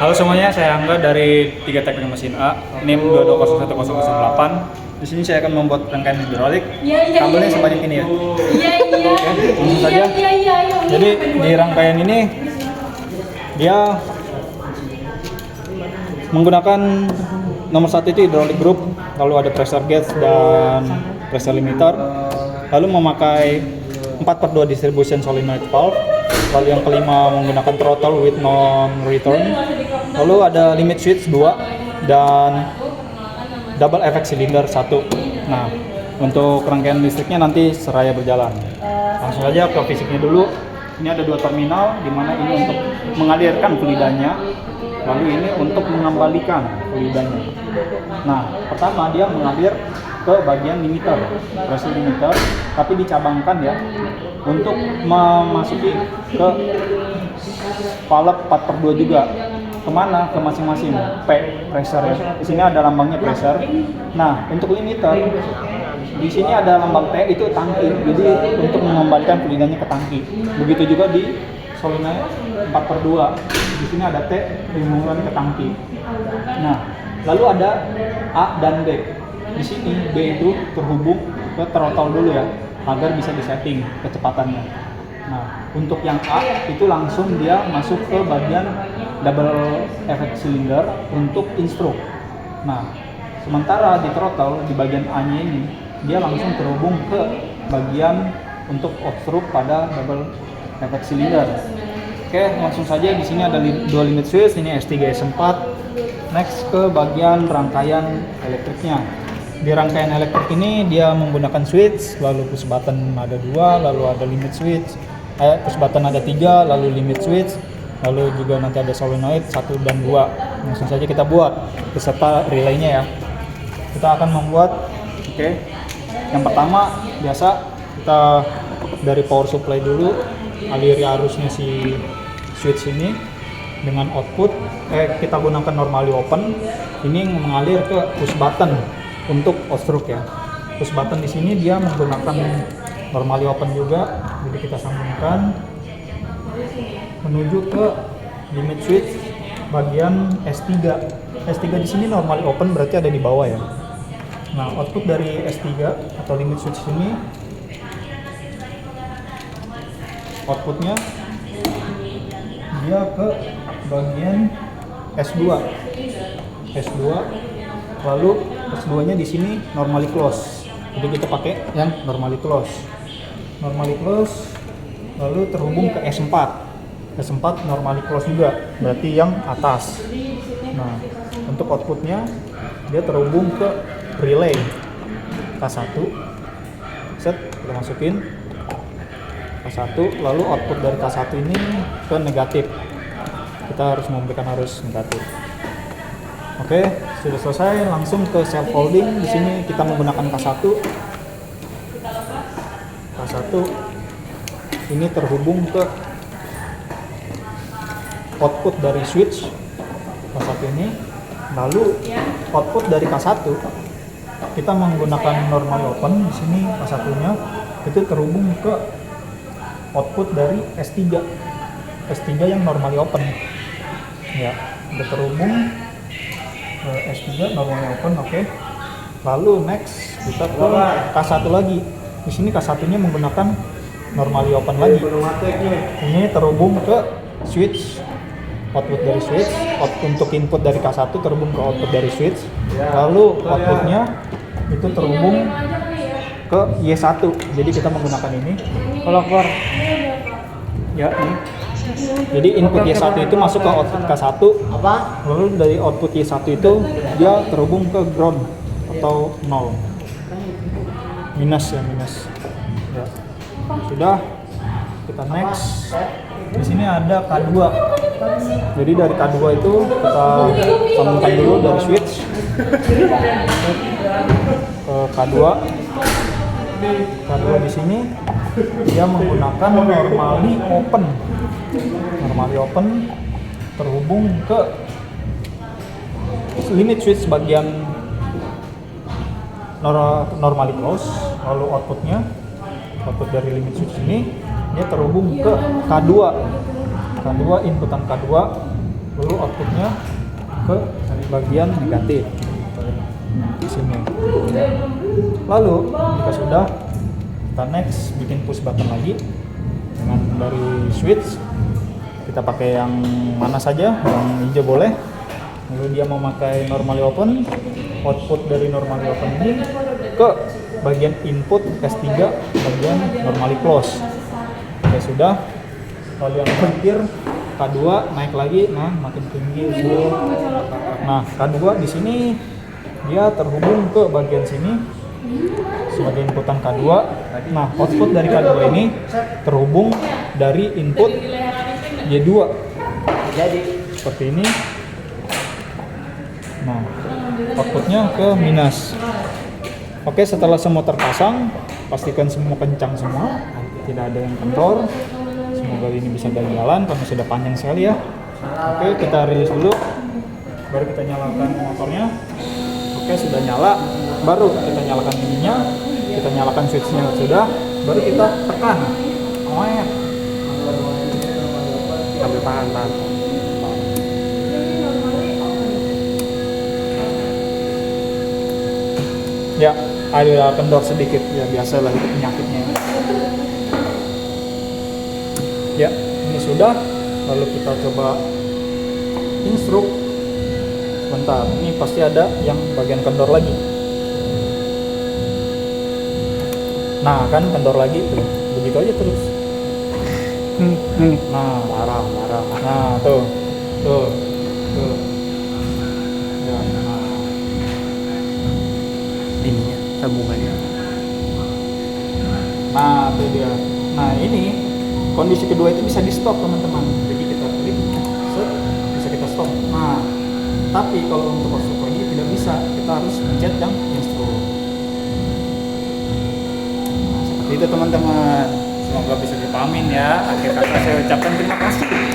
Halo semuanya, saya Angga dari 3 Teknik Mesin A, NIM 2201008. Di sini saya akan membuat rangkaian hidrolik. Kabelnya sebanyak ini ya. Langsung saja. Jadi di rangkaian ini dia menggunakan nomor 1 itu hidrolik group, lalu ada pressure gauge dan pressure limiter, lalu memakai 4/2 distribution solenoid valve. Lalu yang kelima menggunakan throttle with non-return. Lalu ada limit switch 2 dan double effect cylinder 1. Nah, untuk rangkaian listriknya nanti seraya berjalan. Langsung saja ke fisiknya dulu. Ini ada 2 terminal, di mana ini untuk mengalirkan fluidanya, lalu ini untuk mengembalikan fluidanya. Nah, pertama dia mengalir ke bagian limiter, pressure limiter, tapi dicabangkan ya, untuk memasuki ke valve 4/2 juga. Kemana? Ke masing-masing P pressure ya. Di sini ada lambangnya pressure. Nah, untuk limiter di sini ada lambang T, itu tangki. Jadi untuk mengembalikan fluidanya ke tangki. Begitu juga di solenoid 4/2. Di sini ada T dimulai ke tangki. Nah, lalu ada A dan B. Di sini B itu terhubung ke throttle dulu ya, agar bisa disetting kecepatannya. Nah, untuk yang A itu langsung dia masuk ke bagian double effect cylinder untuk instruct. Nah, sementara di throttle di bagian A-nya ini dia langsung terhubung ke bagian untuk obstruct pada double effect cylinder. Oke, langsung saja. Di sini ada 2 limit switch, ini S3 S4. Next ke bagian rangkaian elektriknya. Di rangkaian elektrik ini dia menggunakan switch, lalu push button ada 2, lalu ada limit switch, push button ada 3, lalu limit switch, lalu juga nanti ada solenoid 1 dan 2. Langsung saja kita buat beserta relaynya ya. Kita akan membuat, yang pertama biasa kita dari power supply dulu, aliri arusnya si switch ini dengan output, kita gunakan normally open, ini mengalir ke push button untuk obstruct ya. Push button di sini dia menggunakan normally open juga, jadi kita sambungkan menuju ke limit switch bagian S3. S3 di sini normally open berarti ada di bawah ya. Nah, output dari S3 atau limit switch ini, outputnya dia ke bagian S2. Lalu S2-nya di sini normally close. Jadi kita pakai yang normally close. Lalu terhubung ke S4. S4 normally close juga, berarti yang atas. Nah, untuk outputnya dia terhubung ke relay K1. Set, kita masukin K1, lalu output dari K1 ini ke negatif. Kita harus memberikan arus negatif. Oke, sudah selesai. Langsung ke self holding. Di sini kita menggunakan K1. Ini terhubung ke output dari switch K1 ini. Lalu output dari K1 kita menggunakan normally open. Di sini K1-nya itu terhubung ke output dari S3 yang normally open. Ya, udah terhubung S3 normally open, oke. Lalu next kita ke K1 lagi. Di sini K1-nya menggunakan normally open lagi. Ini terhubung ke switch, output dari switch. Untuk input dari K1 terhubung ke output dari switch. Lalu outputnya itu terhubung ke Y1. Jadi kita menggunakan ini. Kalau keluar ya ini. Jadi input Y1 itu masuk ke output K1, lalu dari output Y1 itu dia terhubung ke ground atau 0, minus ya. Sudah, kita next. Di sini ada K2. Jadi dari K2 itu kita sambungkan dulu dari switch ke K2. K2 di sini dia menggunakan normally open terhubung ke limit switch bagian normally close. Lalu output dari limit switch ini dia terhubung ke K2, inputan K2 lalu outputnya ke bagian negatif di sini. Lalu jika sudah, kita next bikin push button lagi dengan dari switch. Kita pakai yang mana saja, yang hijau boleh. Lalu dia memakai normally open, output dari normally open ini ke bagian input S3 bagian normally close. Oke, sudah. Lalu yang terakhir K2 naik lagi, nah makin tinggi. Nah, K2 di sini dia terhubung ke bagian sini sebagai inputan K2. Nah, output dari K2 ini terhubung dari input Y2. Jadi seperti ini. Nah, outputnya ke minus. Oke, setelah semua terpasang, pastikan semua kencang semua, tidak ada yang kendor. Semoga ini bisa berjalan karena sudah panjang sekali ya. Oke, kita rilis dulu, baru kita nyalakan motornya. Oke, sudah nyala, baru kita nyalakan ininya, kita nyalakan switchnya sudah, baru kita tekan. Sambil tahan. Ya, ada kendor sedikit, ya biasa lah itu penyakitnya. Ya, ini sudah. Lalu kita coba instruk. Sebentar, ini pasti ada yang bagian kendor lagi. Nah, kan kendor lagi tuh. Begitu aja terus. Nah, Marah. nah tuh. Ya, nah. Ininya, sambungannya. Nah, itu dia. Nah, ini kondisi kedua itu bisa di stop teman-teman. Jadi kita klik, set, bisa kita stop. Nah, tapi kalau untuk masuk lagi tidak bisa. Kita harus mencet yang instru. Nah, seperti itu teman-teman. Semoga bisa dipahamin ya. Akhir kata saya ucapkan terima kasih.